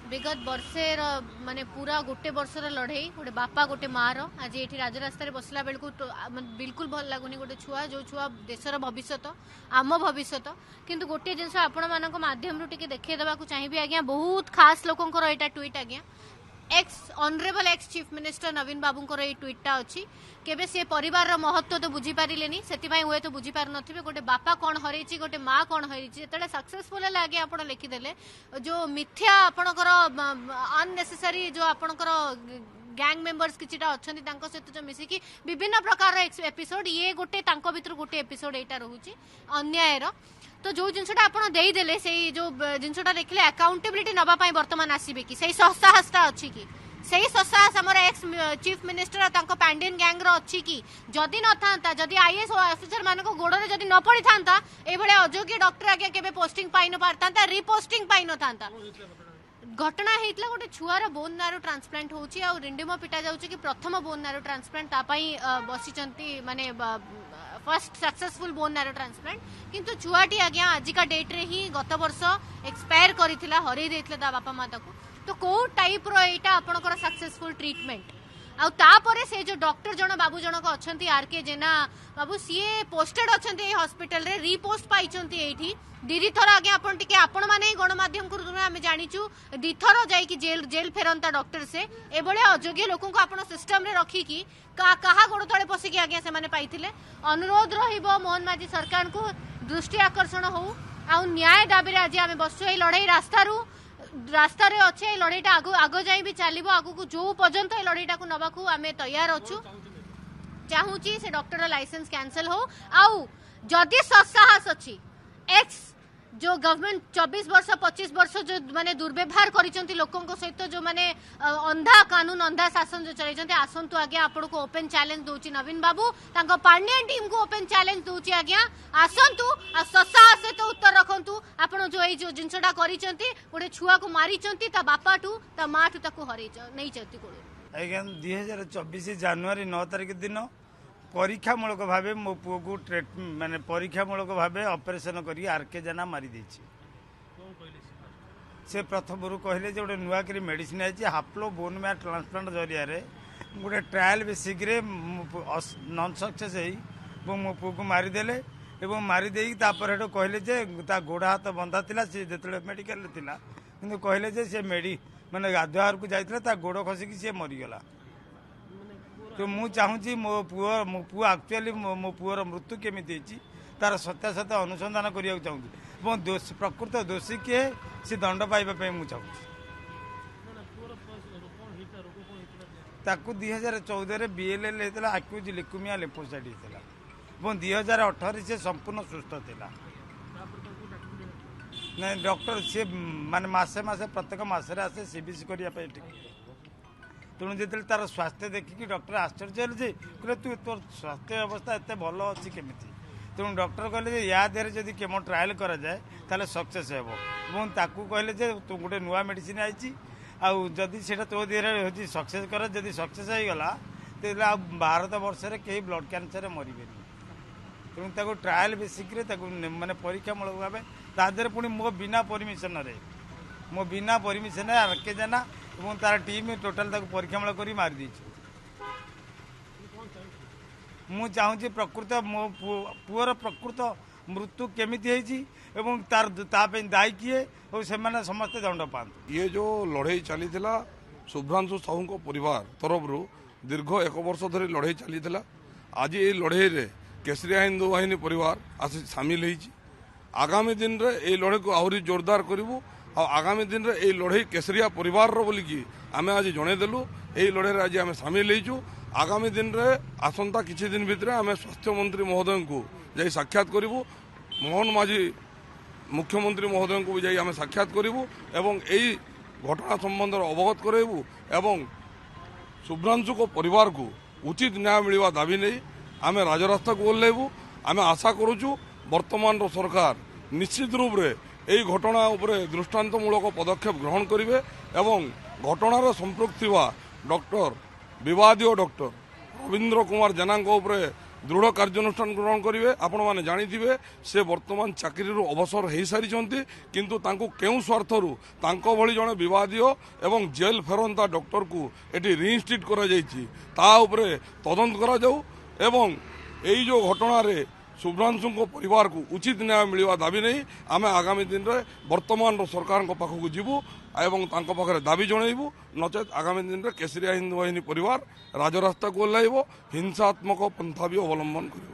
विगत वर्षे माने पूरा गोटे वर्षर लड़े गोटे बापा गोटे मार आज ये राजरास्तार बसला बेलू बिल्कुल भल लगुनि गोटे छुआ जो छुआ देशर भविष्य आम भविष्य किंतु गोटे जिनस आपण मान मध्यम देखे देवा चाहिए आज्ञा बहुत खास लोकंर यहाँ ट्वीट आज्ञा ex honourable ex chief minister Naveen बाबूंकर ये ट्वीटा अच्छी केबे से परिवार महत्व तो बुझी पारे से हुए तो बुझी पार नथिबे गोटे बापा कौन हरई गोटे माँ कौन हरई जिते सक्सेसफुल है आगे आप लिखिदेले जो मिथ्या आपणकर अननेसेसरी जो आपणकर गैंग मेंबर्स किछिटा अछंती तांको सहित जो मिसिकी विभिन्न प्रकार एपिसोड ये गोटे तांको भितर गोटे एपिसोड एटा रहूची अन्यायर तो जो जिनसटा आपण देदेले से जो जिनसटा देखले अकाउंटेबिलिटी नबा पाई वर्तमान आसीबे कि सही साहसटा अच्छी कि सही साहस हमर एक्स चीफ मिनिस्टर तांको पैंडियन गैंग रो अच्छी कि जदि न थांता जदि आईएएस ऑफिसर मानको गोडरे जदि न पड़ी थांता ए भले अयोग्य डॉक्टर आगे केबे पोस्टिंग पाई न पारतांता रिपोस्टिंग पाई न थांता घटना होता गोटे छुआर बोन नारो ट्रांसप्लांट होची आ रिंडिमो पिटा जाउची कि प्रथम बोन नारो ट्रांसप्लांट तापाई बसिचंती माने फर्स्ट सक्सेसफुल बोन नारो ट्रांसप्लांट किंतु छुआटी आज्ञा आजिका डेट रे ही गत वर्ष एक्सपायर करिथिला हरई देथिला ता बापा माता को तो को टाइप रो एटा आपनकर सक्सेसफुल ट्रीटमेंट आ तापरे से जो डॉक्टर जन बाबू जनक अच्छंती आर के जेना बाबू सीए पोस्टेड अच्छंती ए हॉस्पिटल रे रिपोस्ट पाइचंती एठी दीदी थर आगे आपण टिके आपण माने गणमाध्यम को आमे जानिचु दिथर जाई कि जेल फेरंता डॉक्टर से ए बळे अयोग्य लोकन को आपण सिस्टम रे रखी कि कहा गोड़ तले पसी कि आगे से माने पाइथिले अनुरोध रहिबो मोहन माझी सरकार को दृष्टि आकर्षण हो आ न्याय दाबी रे आज आमे बसु ए लड़ाई रास्ता रे अच्छे लड़ाईटा आगो जाई भी चलो आगु को जो पर्यंत ए लड़ाईटा को नबा को आमे तैयार अच्छु चाहूची से डॉक्टर लाइसेंस कैंसल हो आउ जदि सत्साहस अच्छी एक्स जो गवर्नमेंट 24 वर्ष 25 वर्ष जो माने दुर्व्यवहार करिसंती लोकन को सहित जो माने अंधा कानून अंधा शासन जो चलैसंती आसंतु आज्ञा आपण को ओपन चैलेंज दोची नवीन बाबू तांको पांडियन टीम को ओपन चैलेंज दोची आज्ञा आसंतु आ ससाहस तो उत्तर रखंतु आपण जो जो जिंसटा करिसंती गोटे छुआ को मारिसंती ता बापाटू ता माटू ताको हरई नै चती को आज्ञा 2024 जनवरी 9 तारिख दिन परीक्षामूलक भाव मो पुओ को माने परीक्षामूलक भाव ऑपरेशन करी आरके जना मारी देछि से प्रथम कहले जे गोटे नुआकरी मेडिसिन आई हाप्लो बोन मैरो ट्रांसप्लांट जरिया गोटे ट्रायल बेसिक नॉन सक्सेस हो मो पुओ को मारिदेले एवं मारिदे कहले जे ता गोड़ हाथ बंधा थिला से जेतले मेडिकल थिला किंतु कहले जे से मेडी माने गाधुआर को जाइतला ता गोड़ खसिकी से मरीगला तो मु चाहूँगी मो पुओ एक्चुअली मो पुओर मृत्यु केमी तार सत्यासत्य अनुसंधान करने चाहूँगी प्रकृत दोषी किए सी दंड पाइबा मुझे चाहूँगी ताकू 2014 बीएलएल होता आक्यूज लिकुमिया लिपोसाइट होता और 2018 से संपूर्ण सुस्थ था नहीं डॉक्टर सी माने मसे प्रत्येक मसरे आसे सीबीसी करने तेणु जो तार स्वास्थ्य देखिकी डॉक्टर आश्चर्य जे कहले तू तोर स्वास्थ्य अवस्था एत भल अच्छी केमी तेणु डॉक्टर कहले या देहरे जदि केमो ट्रायल करा जाए ताले सक्सेस हेबो ताकू कहले जे तू गोटे नुआ मेडिसिन आइची आउ जदि सेटा तो देहरे होची सक्सेस कर जदि सक्सेस हो गला तो भारत वर्ष रे कहीं ब्लड कैंसर मरबेनी तेणु ताको ट्रायल बेसिक रे ताको माने परीक्षामूलक भाव तादेर पुणी मो बिना परमिशन आरके जना और तार टीम टोटाल परीक्षामूलक कर मारी मु चाहूँगी प्रकृत मो पुअर प्रकृत मृत्यु केमिति तार दायी किए और से समस्ते दंड पाते ये जो लड़ाई चली शुभ्रांशु साहू परिवार तरफ दीर्घ 1 वर्ष धरी लड़ाई चली आज ये लड़ाई रे केसरिया हिंदू बाहिनी परिवार आसी सामिल होती आगामी दिन रे ये लड़ाई को आहरी जोरदार करूँ आगामी दिन रे ये लड़ाई केसरिया परिवार बोलिकी आम आज जनईदेलु यही लड़ाई आज आम सामिल होइचु आगामी दिन रे आसंता किछि दिन भितर आम स्वास्थ्य मंत्री महोदय को जाई साक्षात करूँ मोहन माझी मुख्यमंत्री महोदय को भी जाई आम साक्षात करूँ एवं यही घटना संबंध अवगत कराइबू एवं शुभ्रांशु को परिवार को उचित न्याय मिलवा दाबी नहीं आम राजरास्ता को ओह्लैबू आम आशा करुचु वर्तमान सरकार निश्चित रूप से यही घटना उपरे दृष्टांतमूलक पदक्षेप ग्रहण करेंगे एवं घटनार संपृक्त डॉक्टर विवादीय डॉक्टर रवींद्र कुमार जेना उपरे ଦୃଢ଼ କାର୍ଯ୍ୟାନୁଷ୍ଠାନ ଗ୍ରହଣ କରିବେ। ଆପଣମାନେ ଜାଣିଥିବେ ସେ ବର୍ତ୍ତମାନ ଚାକିରିରୁ ଅବସର ହୋଇସାରିଛନ୍ତି, କିନ୍ତୁ ତାଙ୍କୁ କେଉଁ ସ୍ୱାର୍ଥରୁ ତାଙ୍କ ଭଳି ଜଣେ ବିବାଦୀୟ ଏବଂ ଜେଲ୍ ଫେରନ୍ତା ଡକ୍ଟରକୁ ଏଠି ରିଇନଷ୍ଟିଟ୍ କରାଯାଇଛି ତା ଉପରେ ତଦନ୍ତ କରାଯାଉ ଏବଂ ଏଇ ଯେଉଁ ଘଟଣାରେ ଶୁଭ୍ରାଂଶୁଙ୍କ ପରିବାରକୁ ଉଚିତ ନ୍ୟାୟ ମିଳିବା ଦାବି ନେଇ ଆମେ ଆଗାମୀ ଦିନରେ ବର୍ତ୍ତମାନର ସରକାରଙ୍କ ପାଖକୁ ଯିବୁ ଏବଂ ତାଙ୍କ ପାଖରେ ଦାବି ଜଣାଇବୁ। ନଚେତ୍ ଆଗାମୀ ଦିନରେ କେଶରିଆ ହିନ୍ଦୁ ବାହିନୀ ପରିବାର ରାଜରାସ୍ତାକୁ ଓହ୍ଲାଇବ, ହିଂସାତ୍ମକ ପନ୍ଥା ବି ଅବଲମ୍ବନ କରିବ।